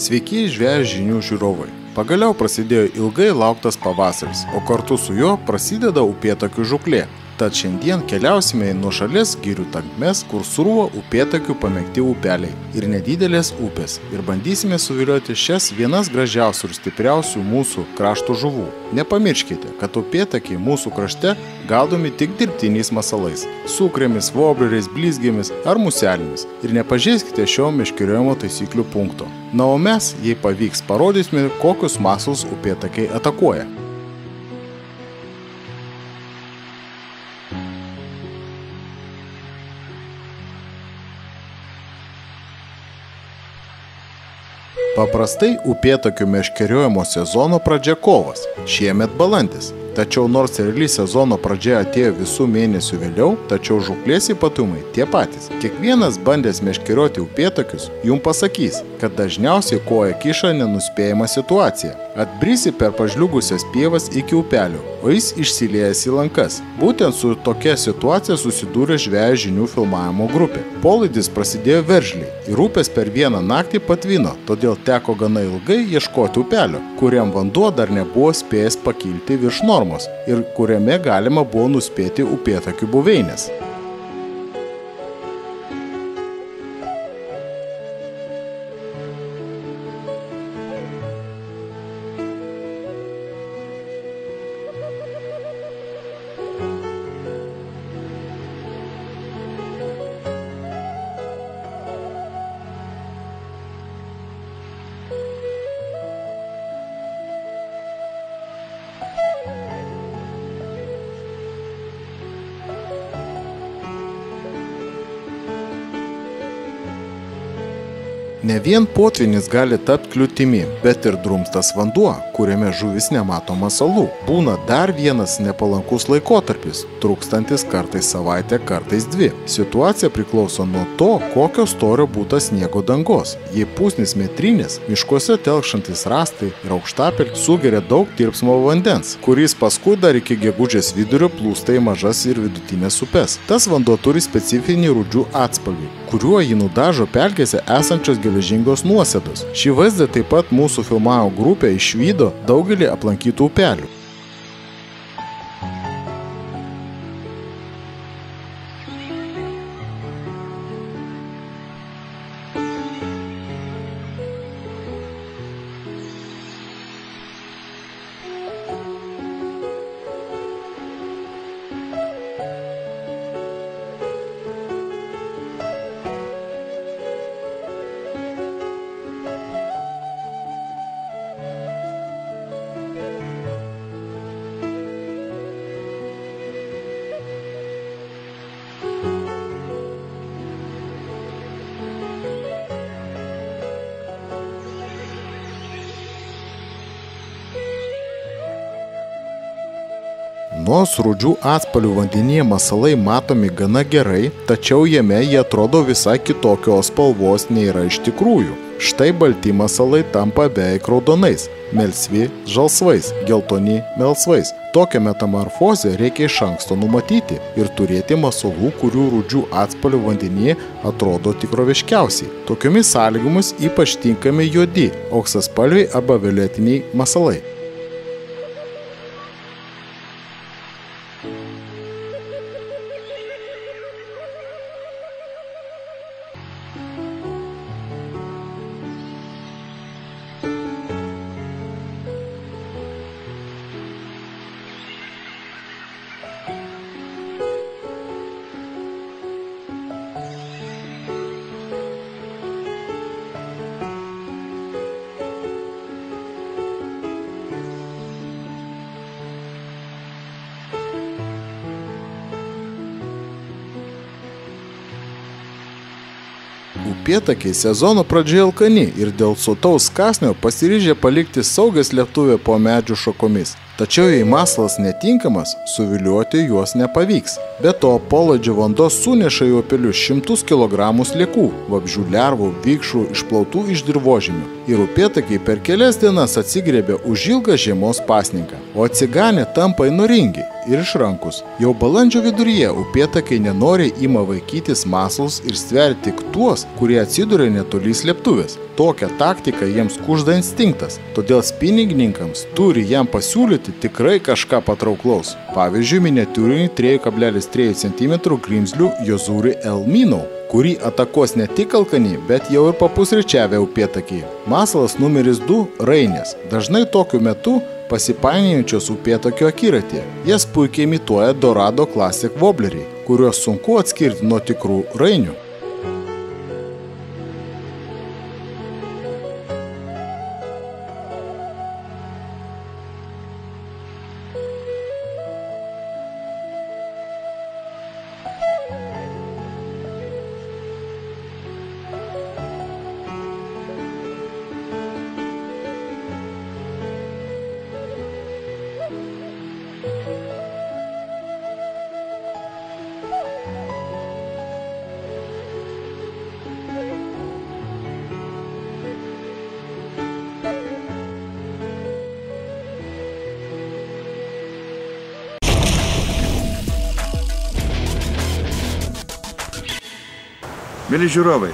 Sveiki žvejų žinių žiūrovai. Pagaliau prasidėjo ilgai lauktas pavasaris, o kartu su juo prasideda upėtakių žūklė. Tad šiandien keliausime į nuošalės girių tankmes, kur srūva upėtakių pamėgti upeliai ir nedidelės upės ir bandysime suvilioti šias vienas gražiausių ir stipriausių mūsų krašto žuvų. Nepamirškite, kad upėtakiai mūsų krašte gaudomi tik dirbtiniais masalais – sukrėmis, vobleriais, blizgėmis ar muselėmis ir nepažeiskite šio meškeriojimo taisyklių punkto. Na o mes, jei pavyks, parodysime, kokius masalus upėtakiai atakuoja. Paprastai upėtakių meškeriojimo sezono pradžia kovas, šiemet balandis. Tačiau nors reali sezono pradžia atėjo visų mėnesių vėliau, tačiau žūklės ypatumai tie patys. Kiekvienas bandęs meškerioti upėtakius jums pasakys, kad dažniausiai koja kiša nenuspėjama situacija. Atbrisi per pažliugusias pievas iki upelio, o jis išsiliejęs į lankas. Būtent su tokia situacija susidūrė žvejų žinių filmavimo grupė. Polaidis prasidėjo veržliai ir upės per vieną naktį patvino, todėl teko gana ilgai ieškoti upelio, kuriam vanduo dar nebuvo spėjęs pakilti virš normos ir kuriame galima buvo nuspėti upėtakių buveinės. Ne vien potvynis gali tapti kliūtimi, bet ir drumstas vanduo, kuriame žuvis nemato masalų. Būna dar vienas nepalankus laikotarpis, trūkstantis kartais savaitę, kartais dvi. Situacija priklauso nuo to, kokio storio būta sniego dangos. Jei pusnis metrinis, miškuose telkšantis rąstai ir aukštapelkiai sugeria daug tirpsmo vandens, kuris paskui dar iki gegužės vidurio plūsta į mažas ir vidutinės upes. Tas vanduo turi specifinį rūdžių atspalvį, kuriuo jį nudažo pelkėse esančios geležingos nuosėdos. Šį vaizdą taip pat mūsų filmavimo grupė išvydo daugelį aplankytų upelių. Nors rūdžių atspalvių vandenyje masalai matomi gana gerai, tačiau jame jie atrodo visai kitokios spalvos nei yra iš tikrųjų. Štai balti masalai tampa beveik raudonais, melsvi žalsvais, geltoni melsvais. Tokią metamorfozę reikia iš anksto numatyti ir turėti masalų, kurių rūdžių atspalvių vandenyje atrodo tikroviškiausiai. Tokiomis sąlygomis ypač tinkami juodi, auksaspalviai arba violetiniai masalai. Upėtakiai sezono pradžioje alkani ir dėl sotaus kąsnio pasiryžę palikti saugią slėptuvę po medžių šakomis. Tačiau jei masalas netinkamas, suvilioti juos nepavyks. Be to, polaidžio vanduo suneša į upelius šimtus kilogramų sliekų, vabzdžių lervų, vikšrų išplautų iš dirvožemių. ir upėtakiai per kelias dienas atsigrėbė už ilgą žiemos pasninką, o atsiganę tampa įnoringi ir išrankus. Jau balandžio viduryje upėtakiai nenoriai ima vaikytis masalus ir stveria tik tuos, kurie atsiduria netoli slėptuvės. Tokią taktiką jiems kužda instinktas, todėl spiningininkams turi jam pasiūlyti tikrai kažką patrauklaus. Pavyzdžiui, miniatiūrinį 3,3 cm grimzlių Jozuri Elminau, kurį atakuos ne tik alkani, bet jau ir papusryčiavę upėtakiai. Masalas numeris 2 – rainės. Dažnai tokiu metu pasipainiojančios upėtakio akiratėje. Jas puikiai imituoja Dorado Classic Wobbleriai, kuriuos sunku atskirti nuo tikrų rainių. Mėly žiūrovai,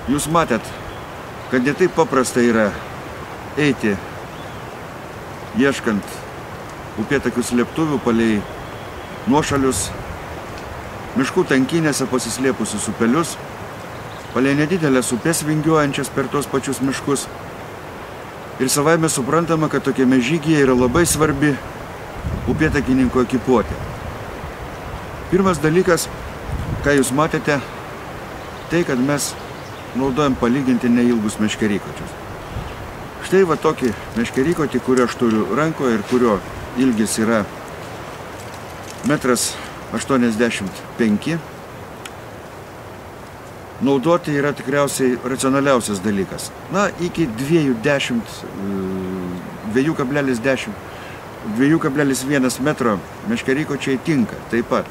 jūs matėt, kad ne taip paprasta yra eiti, ieškant upėtakių slėptuvių palei nuošalius, miškų tankinėse pasislėpusius upelius, palei nedidelės upės vingiuojančias per tos pačius miškus. Ir savaime suprantama, kad tokiame žygyje yra labai svarbi upėtakininko ekipuotė. Pirmas dalykas, ką jūs matėte, tai, kad mes naudojam palyginti neilgus meškerykočius. Štai va tokį meškerykotį, kurį aš turiu rankoje ir kurio ilgis yra 1,85 m. Naudoti yra tikriausiai racionaliausias dalykas. Na, iki 2,1 metro meškerykočiai tinka taip pat.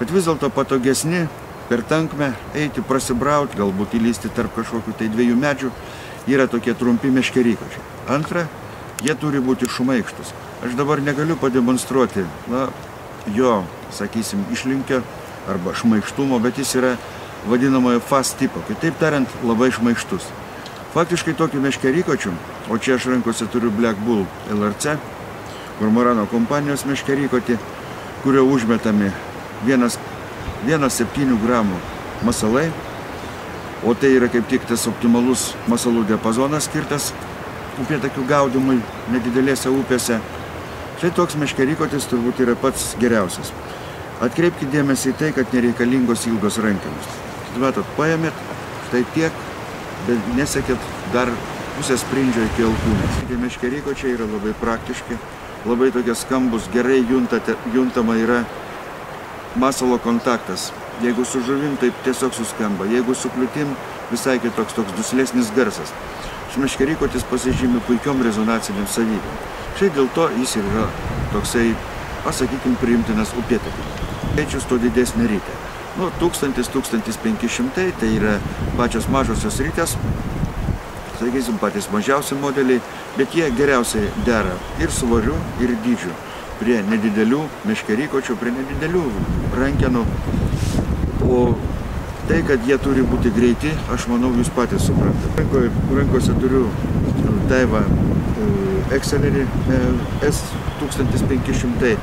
Bet vis dėlto patogesni per tankmę eiti, prasibrauti, galbūt įlysti tarp kažkokių tai 2 medžių, yra tokie trumpi meškerykočiai. Antra, jie turi būti šmaikštus. Aš dabar negaliu pademonstruoti, jo, sakysim, išlinkio arba šmaikštumo, bet jis yra vadinamojo fast tipo, kitaip tariant, labai šmaikštus. Faktiškai tokių meškerykočių, o čia aš rankose turiu Black Bull LRC, kormorano kompanijos meškerykotį, kurio užmetami 1,7 gramų masalai, o tai yra kaip tik tas optimalus masalų diapazonas skirtas upėtakių gaudymui nedidelėse upėse. Štai toks meškerykotis turbūt yra pats geriausias. Atkreipkite dėmesį į tai, kad nereikalingos ilgos rankenos. Matot, paėmėt, štai tiek, bet nesekėt dar pusės sprindžio iki alkūnės. Tie meškerykočiai yra labai praktiški, labai tokie skambus, gerai juntama yra masalo kontaktas. Jeigu su žuvim, taip tiesiog suskamba. Jeigu su kliūtim, visai kitoks toks duslesnis garsas. Šis meškerykotis pasižymi puikiom rezonaciniam savybėm. Štai dėl to jis yra toksai, pasakykim, priimtinas upėtakiui. Skaičius to didesnė rytė. 1000–1500 tai yra pačios mažosios rytės, sakysim, patys mažiausi modeliai, bet jie geriausiai dera ir svoriu, ir dydžiu. Prie nedidelių meškerykočių, prie nedidelių rankenų. O tai, kad jie turi būti greiti, aš manau, jūs patys suprantate. Rankose turiu Daiwa Excelerį S1500.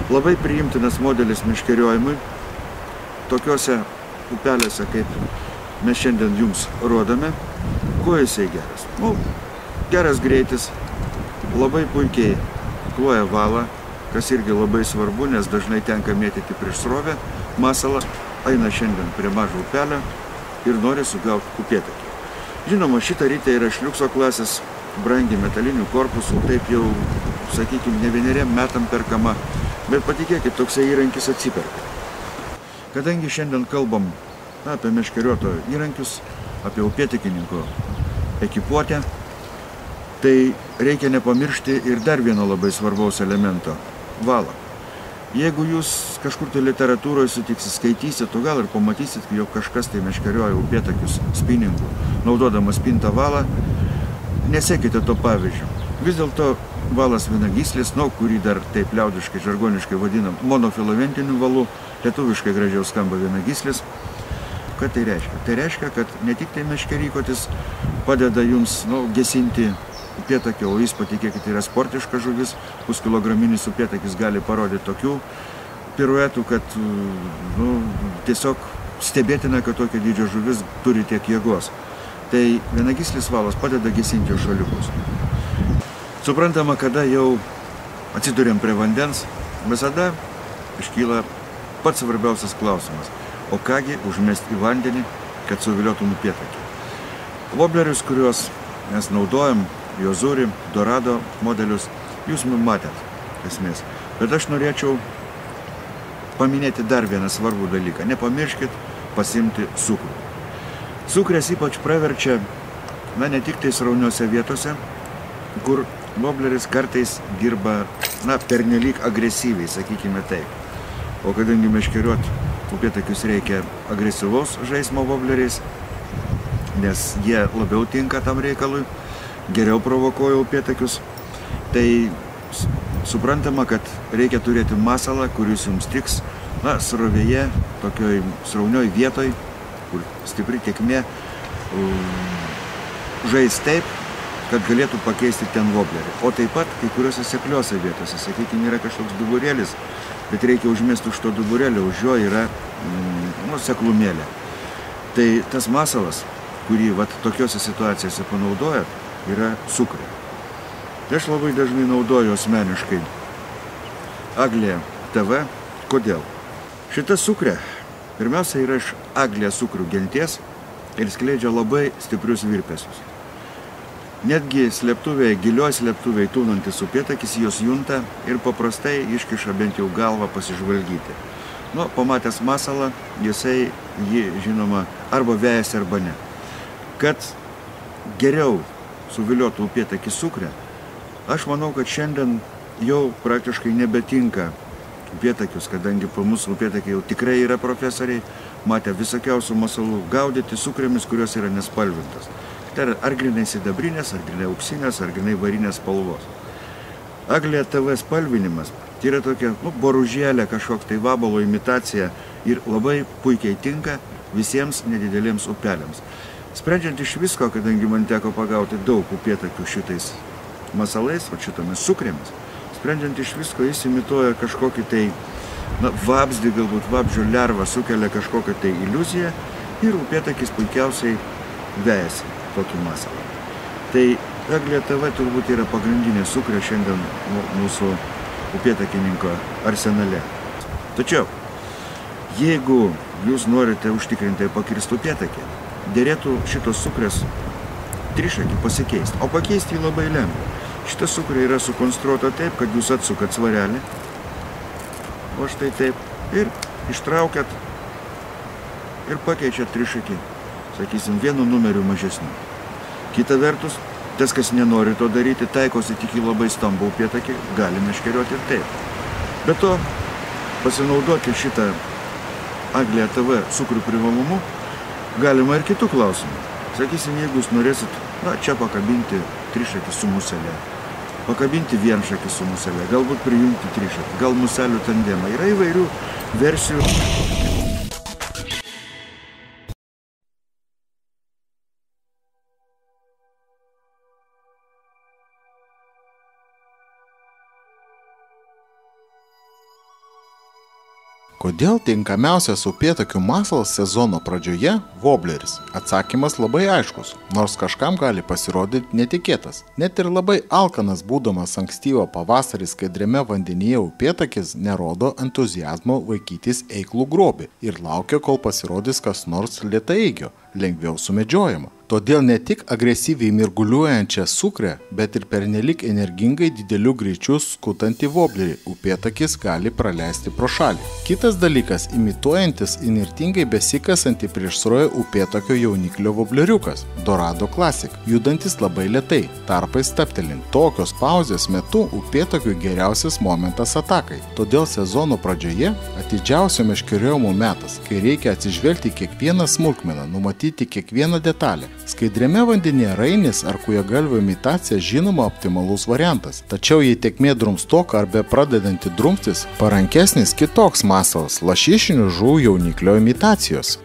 Labai priimtinas modelis meškeriojimui. Tokiuose upelėse, kaip mes šiandien jums rodome. Kuo jisai geras? Geras greitis, labai puikiai kloja valą, kas irgi labai svarbu, nes dažnai tenka mėtyti prieš srovę. Masalas eina šiandien prie mažo upelio ir nori sugauti upėtakį. Žinoma, šita rytė yra šliukso klasės, brangi metalinių korpusų, taip jau, sakykime, ne vieneriem metam perkama, bet patikėkit, toksai įrankis atsiperka. Kadangi šiandien kalbam apie meškeriotojo įrankius, apie upėtakininko ekipuotę, tai reikia nepamiršti ir dar vieno labai svarbaus elemento – valą. Jeigu jūs kažkur tai literatūroje sutiksit, skaitysit, o gal ir pamatysit, jog kažkas tai meškerioja upėtakius spinningų, naudodamas pintą valą, nesekite to pavyzdžių. Vis dėlto valas vienagyslis, kurį dar taip liaudiškai, žargoniškai vadinam monofilamentiniu valu, lietuviškai gražiau skamba vienagyslis. Ką tai reiškia? Tai reiškia, kad ne tik tai meškerykotis padeda jums gesinti upėtakį, o jis, patikėkite, yra sportiška žuvis, puskilograminis upėtakis gali parodyti tokių piruetų, kad tiesiog stebėtina, kad tokio dydžio žuvis turi tiek jėgos. Tai vienagyslis valas padeda gesinti žaliukus. Suprantama, kada jau atsiduriam prie vandens, visada iškyla pats svarbiausias klausimas. O kągi užmesti į vandenį, kad suviliotum upėtakį? Voblerius, kuriuos mes naudojam, Jozuri, Dorado modelius, jūs matėt esmės. Bet aš norėčiau paminėti dar vieną svarbų dalyką. Nepamirškit pasimti cukrų. Cukrės ypač praverčia, ne tik tai srauniuose vietose, kur vobleris kartais dirba, pernelyg agresyviai, sakykime taip. O kadangi meškeriuot upėtakius reikia agresyvaus žaismo vobleriais, nes jie labiau tinka tam reikalui, geriau provokuoja upėtakius, tai suprantama, kad reikia turėti masalą, kuris jums tiks, srovėje, tokioj sraunioj vietoj, kur stipri tėkmė, žais taip, kad galėtų pakeisti ten voblerį. O taip pat kai kuriuose sekliuose vietose, sakykime, yra kažkoks duburėlis, bet reikia užmesti už to duburėlio, už jo yra seklumėlė. Tai tas masalas, kurį tokiuose situacijose panaudojat, yra cukrė. Tai aš labai dažnai naudoju asmeniškai Aglija TV. Kodėl? Šita cukrė pirmiausia yra iš Aglija cukrų genties ir skleidžia labai stiprius virpesius. Netgi slėptuvėje, gilioj slėptuvėje tūnantis upėtakis jos junta ir paprastai iškiša bent jau galvą pasižvalgyti. Pamatęs masalą, jisai jį, žinoma, arba vejasi, arba ne. Kad geriau suviliotų upėtakį cukrę, aš manau, kad šiandien jau praktiškai nebetinka upėtakius, kadangi po mūsų upėtakiai jau tikrai yra profesoriai, matę visokiausių masalų gaudyti cukrėmis, kurios yra nespalvintos. Tai ar grinai sidabrinės, ar grinai auksinės, ar grinai varinės spalvos. Aglija TV spalvinimas tai yra tokia boružėlė, kažkokia tai vabalo imitacija ir labai puikiai tinka visiems nedideliems upeliams. Sprendžiant iš visko, kadangi man teko pagauti daug upėtakių šitais masalais, šitomis cukrėmis, sprendžiant iš visko, jis imituoja kažkokį tai vabzdį, galbūt vabzdžio lervą, sukelia kažkokią tai iliuziją ir upėtakis puikiausiai vejasi tokį masalą. Tai Aglija TV turbūt yra pagrindinė cukrė šiandien mūsų upėtakininko arsenale. Tačiau, jeigu jūs norite užtikrintai pakirsti upėtakį, dėrėtų šitos cukrės trišakį pasikeisti. O pakeisti jį labai lengva. Šita cukrė yra sukonstruota taip, kad jūs atsukat svarelį, o štai taip, ir ištraukiat ir pakeičiat trišakį, sakysim, vienu numeriu mažesniu. Kita vertus, tas, kas nenori to daryti, taikosi tik į labai stambų upėtakį, gali meškerioti ir taip. Be to, pasinaudoti šitą Aglija TV cukrų privalumu galima ir kitų klausimų. Sakysim, jeigu jūs norėsit, čia pakabinti trišakį su muselė, pakabinti vienšakį su muselė, galbūt prijungti trišakį, gal muselių tandemą. Yra įvairių versijų. Kodėl tinkamiausias upėtakių masalas sezono pradžioje – wobleris? Atsakymas labai aiškus, nors kažkam gali pasirodyti netikėtas. Net ir labai alkanas būdamas ankstyvo pavasarį skaidriame vandenyje upėtakis nerodo entuziazmo vaikytis eiklų grobį ir laukia, kol pasirodys kas nors lėtaeigio, lengviau sumedžiojama. Todėl ne tik agresyviai mirguliuojančią cukrę, bet ir pernelyg energingai dideliu greičiu skutantį woblerį upėtakis gali praleisti pro šalį. Kitas dalykas – imituojantis įnirtingai besikasantį prieš srovę upėtakio jauniklio wobleriukas – Dorado Classic, judantis labai lėtai, tarpais stabtelint. Tokios pauzės metu upėtakiui geriausias momentas atakai. Todėl sezono pradžioje atidžiausio meškeriojimo metas, kai reikia atsižvelgti kiekvieną smulkmeną, numatyti matyti kiekvieną detalę. Skaidriame vandenyje rainis ar kūjagalvio imitacija žinoma optimalus variantas. Tačiau jei tėkmė drumstoka ar be pradedanti drumstis, parankesnis kitoks masalas – lašišinių žuvų jauniklio imitacijos.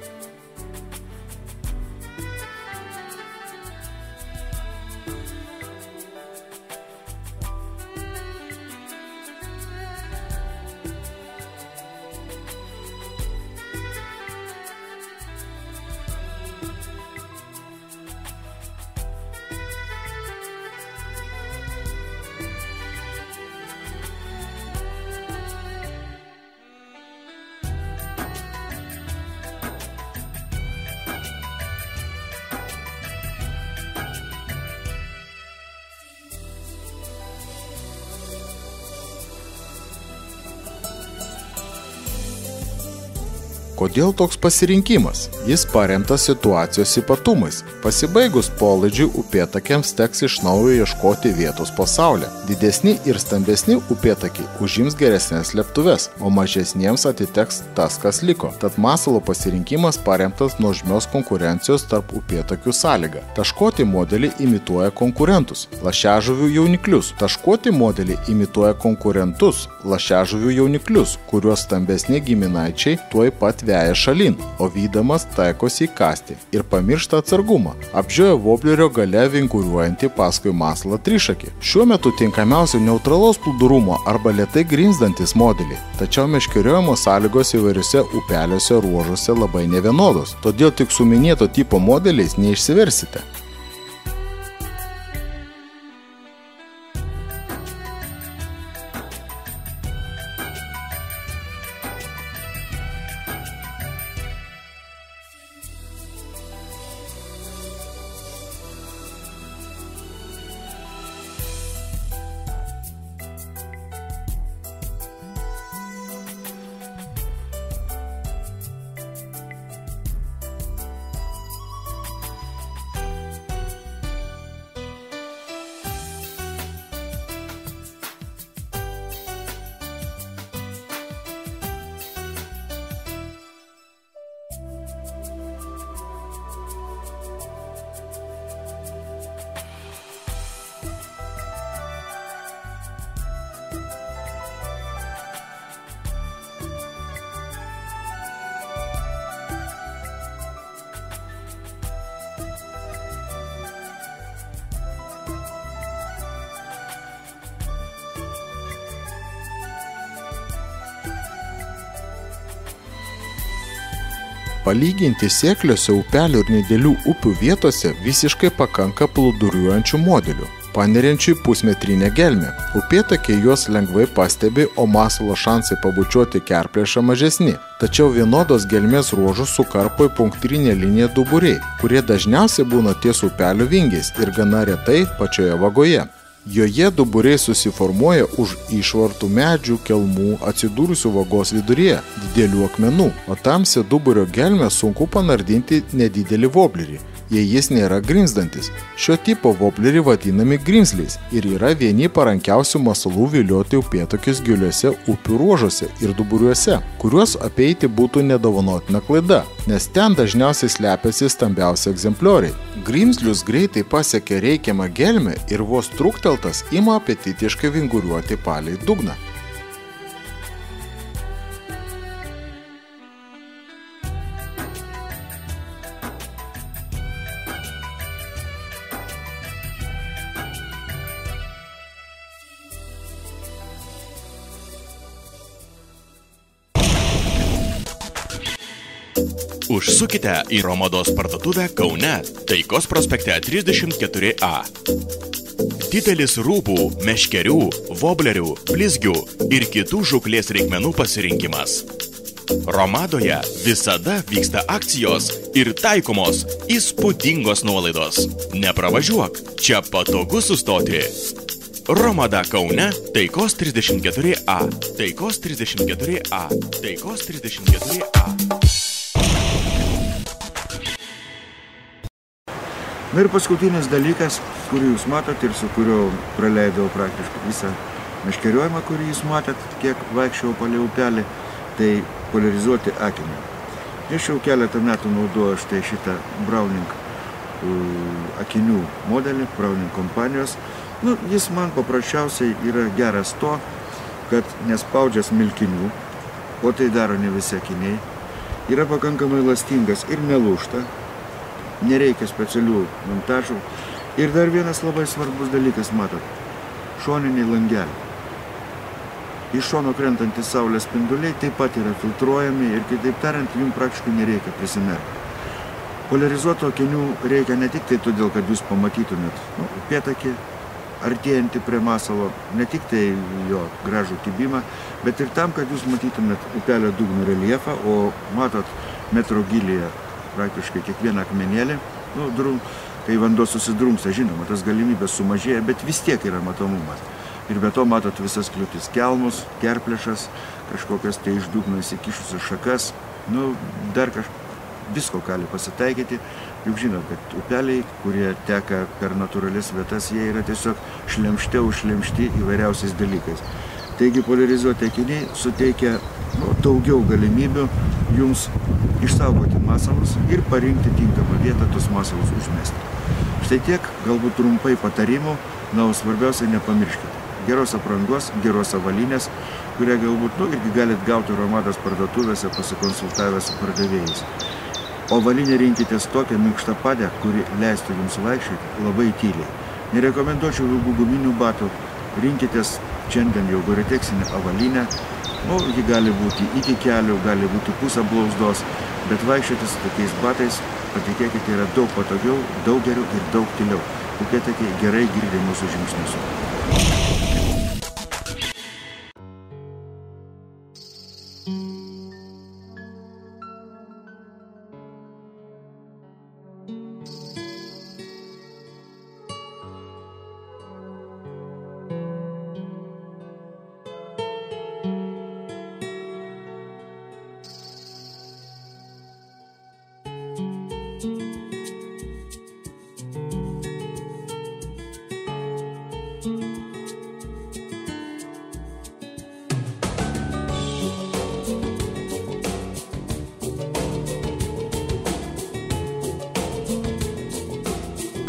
Kodėl toks pasirinkimas? Jis paremtas situacijos ypatumais. Pasibaigus polaidžiui upėtakiams teks iš naujo ieškoti vietos po saule. Didesni ir stambesni upėtakiai užims geresnės slėptuves, o mažesniems atiteks tas, kas liko. Tad masalo pasirinkimas paremtas nuožmios konkurencijos tarp upėtakių sąlyga. Taškuoti modeliai imituoja konkurentus – lašiažuvių jauniklius. Taškuoti modeliai imituoja konkurentus – lašiažuvių jauniklius, kuriuos stambesni giminaičiai tuoj pat veja šalin, o vydamas taikosi įkasti ir pamiršta atsargumą. Apžioja voblerio gale vinguriuojantį paskui masalą trišakį. Šiuo metu tinkamiausia neutralaus plūdurumo arba lėtai grimzdantis modeliai. Tačiau meškeriojimo sąlygos įvairiuose upeliuose ruožuose labai nevienodos, todėl tik su minėto tipo modeliais neišsiversite. Palyginti sėkliuose upelių ir nedėlių upių vietose visiškai pakanka plūduriuojančių modelių, paneriančių į pusmetrinę gelmę. Upėtakiai juos lengvai pastebi, o masalo šansai pabučiuoti kerplėšą mažesni. Tačiau vienodos gelmės ruožus sukarpo į punktrinę liniją duburiai, kurie dažniausiai būna ties upelių vingiais ir gana retai pačioje vagoje. Joje duburiai susiformuoja už išvartų medžių, kelmų, atsidūrusių vagos viduryje, didelių akmenų, o tamsią duburio gelmę sunku panardinti nedidelį voblerį, jei jis nėra grimzdantis. Šio tipo vobleriai vadinami grimzliais ir yra vieni parankiausių masalų vilioti upėtakius giliuose upių ruožuose ir duburiuose, kuriuos apeiti būtų nedovanotina klaida, nes ten dažniausiai slepiasi stambiausi egzemplioriai. Grimzlius greitai pasiekia reikiamą gelmę ir vos trukteltas ima apetitiškai vinguriuoti palei dugną. Užsukite į Romados parduotuvę Kaune, Taikos prospekte 34A. Didelis rūbų, meškerių, voblerių, blizgių ir kitų žūklės reikmenų pasirinkimas. Romadoje visada vyksta akcijos ir taikomos įspūdingos nuolaidos. Nepravažiuok, čia patogu sustoti. Romada Kaune, Taikos 34A. Taikos 34A. Taikos 34A. Na ir paskutinis dalykas, kurį jūs matot ir su kuriuo praleidau praktiškai visą meškeriojimą, kurį jūs matot, kiek vaikščiau palei upelį, tai poliarizuoti akiniai. Aš jau keletą metų naudoju štai šitą Browning akinių modelį, Browning kompanijos. Jis man paprasčiausiai yra geras to, kad nespaudžia smilkinių, o tai daro ne visi akiniai. Yra pakankamai elastingas ir nelūžta, nereikia specialių montažų. Ir dar vienas labai svarbus dalykas, matot, šoniniai langeliai. Iš šono krentantys saulės spinduliai taip pat yra filtruojami ir, kitaip tariant, jums praktiškai nereikia prisimerkti. Poliarizuotų akinių reikia ne tik tai todėl, kad jūs pamatytumėt upėtakį, artėjantį prie masalo, ne tik tai jo gražų kibimą, bet ir tam, kad jūs matytumėt upelio dugno reljefą, o matot metro gilyje praktiškai kiekvieną akmenėlį, kai vanduo susidrumsta, žinoma, tas galimybės sumažėja, bet vis tiek yra matomumas. Ir be to matot visas kliūtis, kelmus, kerplėšas, kažkokias tai iš dugno įsikišusias šakas, dar visko gali pasitaikyti. Juk žinot, kad upeliai, kurie teka per natūralias vietas, jie yra tiesiog užšlemšti įvairiausiais dalykais. Taigi poliarizuoti akiniai suteikia daugiau galimybių jums išsaugoti masalus ir parinkti tinkamą vietą tos masalus užmesti. Štai tiek, galbūt trumpai patarimų, o svarbiausia nepamirškite. Geros aprangos, geros avalynės, kurią galbūt irgi galit gauti Romados parduotuvėse pasikonsultavę su pardavėjais. O avalynę rinkitės tokią minkštapadę, kuri leistų jums vaikščioti labai tyliai. Nerekomenduočiau ilgų guminių batų, rinkitės šiandien jau Gore-Texinę avalynę. Ji gali būti iki kelių, gali būti pusę blauzdos, bet vaikščioti su tokiais batais, patikėkite, yra daug patogiau, daug geriau ir daug tyliau. Upėtakiai gerai girdi mūsų žingsnius.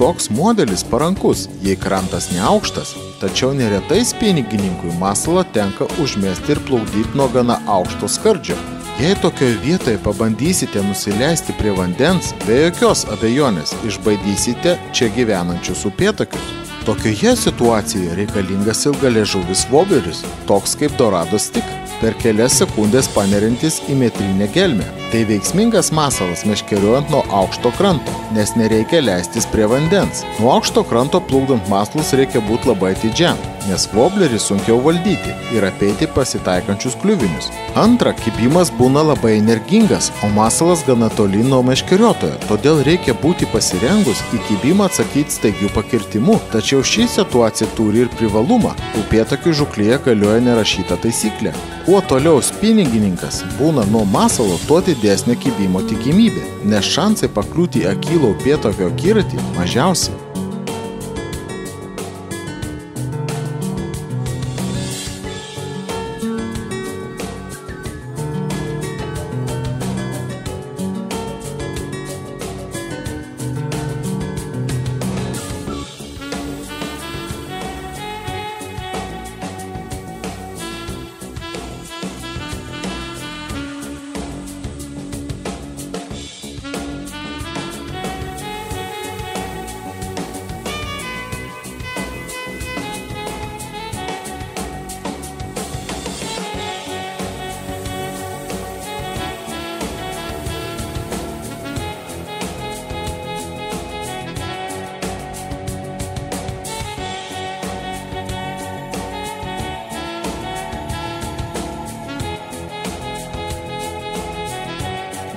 Toks modelis parankus, jei krantas neaukštas, tačiau neretai spinigininkui masalą tenka užmesti ir plukdyti nuo gana aukšto skardžio. Jei tokioje vietoje pabandysite nusileisti prie vandens, be jokios abejonės išbaidysite čia gyvenančius upėtakius. Tokioje situacijoje reikalingas ilgaliežuvis wobleris, toks kaip Dorado Stick, per kelias sekundės panerintis į metrinę gelmę. Tai veiksmingas masalas meškeriuojant nuo aukšto kranto, nes nereikia leistis prie vandens. Nuo aukšto kranto plukdant masalus reikia būti labai atidžiam, nes woblerį sunkiau valdyti ir apeiti pasitaikančius kliuvinius. Antra, kibimas būna labai energingas, o masalas gana toli nuo meškeriotojo, todėl reikia būti pasirengus į kibimą atsakyti staigių pakirtimų. Tačiau ši situacija turi ir privalumą. Upėtakių žūklėje galioja nerašyta taisyklė. Kuo toliau spinigininkas būna nuo masalo, tuo didesnė kibimo tikimybė, nes šansai pakliūti į akylo upėtakio akiratį mažiausiai.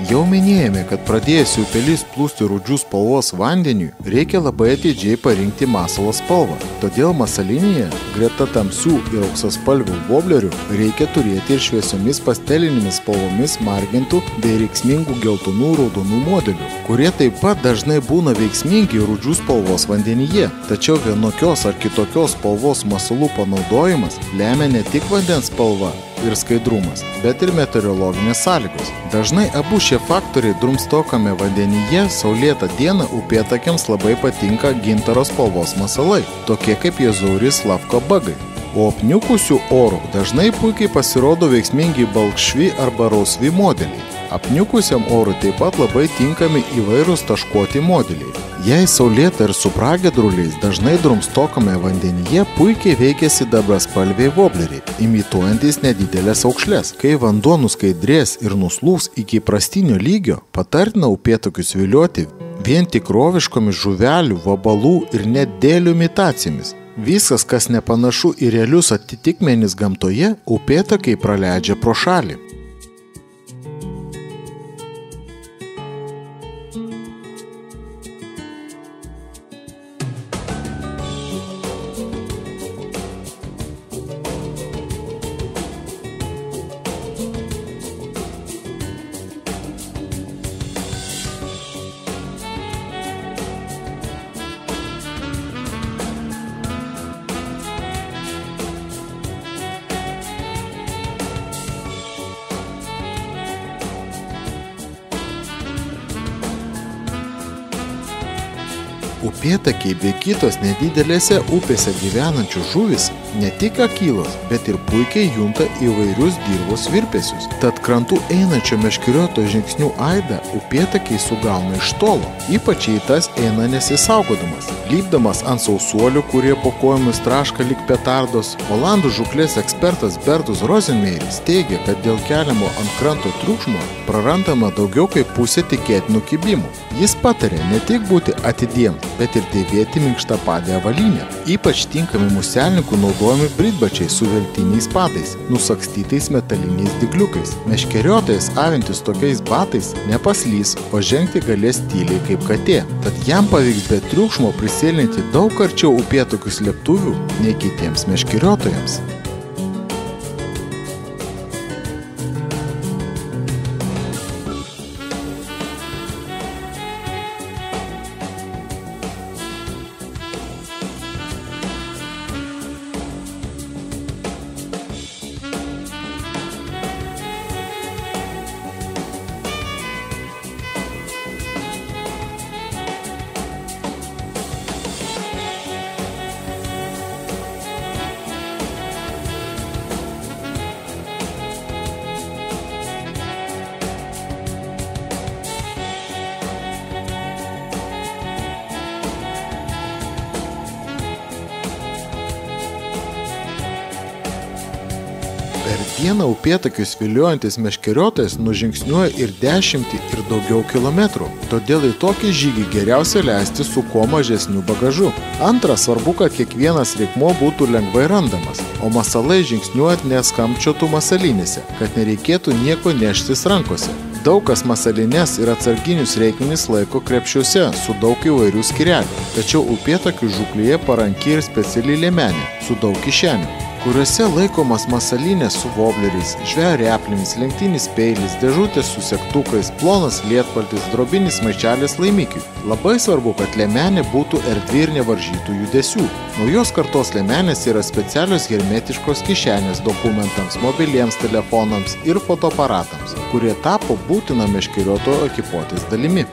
Jau minėjome, kad pradėjęs upelys plūsti rudžių spalvos vandeniui, reikia labai atidžiai parinkti masalo spalvą. Todėl masalinėje, greta tamsių ir auksaspalvių woblerių, reikia turėti ir šviesiomis pastelinėmis spalvomis margintų bei reiksmingų geltonų raudonų modelių, kurie taip pat dažnai būna veiksmingi rudžių spalvos vandenyje. Tačiau vienokios ar kitokios spalvos masalų panaudojimas lemia ne tik vandens spalva, ir skaidrumas, bet ir meteorologinės sąlygos. Dažnai abu šie faktoriai drumstokame vandenyje saulėtą dieną upėtakiams labai patinka gintaro spalvos masalai, tokie kaip jezūris slavko bagai. O apniukusių orų dažnai puikiai pasirodo veiksmingi balkšvi arba rausvi modeliai. Apniukusiam orui taip pat labai tinkami įvairūs taškuoti modeliai. Jei saulėta ir su pragiedruliais, dažnai drumstokame vandenyje puikiai veikia sidabraspalviai vobleriai, imituojantis nedidelės aukšlės. Kai vanduo nuskaidrės ir nuslūs iki įprastinio lygio, patartina upėtakius vilioti vien tikroviškomis žuvelių, vabalų ir net dėlių imitacijomis. Viskas, kas nepanašu į realius atitikmenis gamtoje, upėtakiai praleidžia pro šalį. Upėtakiai bei kitos nedidelėse upėse gyvenančios žuvys ne tik akylos, bet ir puikiai junta įvairius dirvos virpesius. Tad krantų einančio meškerioto žingsnių aidą upėtakiai sugauna iš tolo, ypač jei tas eina nesisaugodamas. Lipdamas ant sausuolių, kurie po kojomis traška lyg petardos, olandų žūklės ekspertas Bertus Rosenmeiris teigia, kad dėl keliamo ant kranto triukšmo prarandama daugiau kaip pusė tikėtinų kibimų. Jis patarė ne tik būti atidiems, bet ir dėvėti minkštapadę avalynę. Ypač tinkami muselininkų naudojami britbačiai su veltiniais padais, nusakstytais metaliniais dygliukais. Meškeriotojas avintis tokiais batais nepaslys, o žengti galės tyliai kaip katė. Tad jam pavyks be triukšmo prisėlinti daug arčiau upėtakių slėptuvių nei kitiems meškeriotojams. Per dieną upėtakius viliojantis meškeriotojas nužingsniuoja ir 10 ir daugiau kilometrų, todėl į tokį žygį geriausia leisti su kuo mažesniu bagažu. Antra, svarbu, kad kiekvienas reikmuo būtų lengvai randamas, o masalai žingsniuojant neskampčiotų masalinėse, kad nereikėtų nieko neštis rankose. Daug kas masalines ir atsarginius reikmenis laiko krepšiuose su daug įvairių skyrelių, tačiau upėtakių žūklėje paranki ir speciali liemenė su daug kišenių, kuriuose laikomas masalinės su vobleriais, žvejo replėmis, lenktinis peilis, dėžutės su segtukais, plonas lietpaltis, drobinis maišelis laimikiui. Labai svarbu, kad liemenė būtų erdvi ir nevaržytų judesių. Naujos kartos liemenės yra specialios hermetiškos kišenės dokumentams, mobiliems telefonams ir fotoaparatams, kurie tapo būtina meškeriotojo ekipuotės dalimi.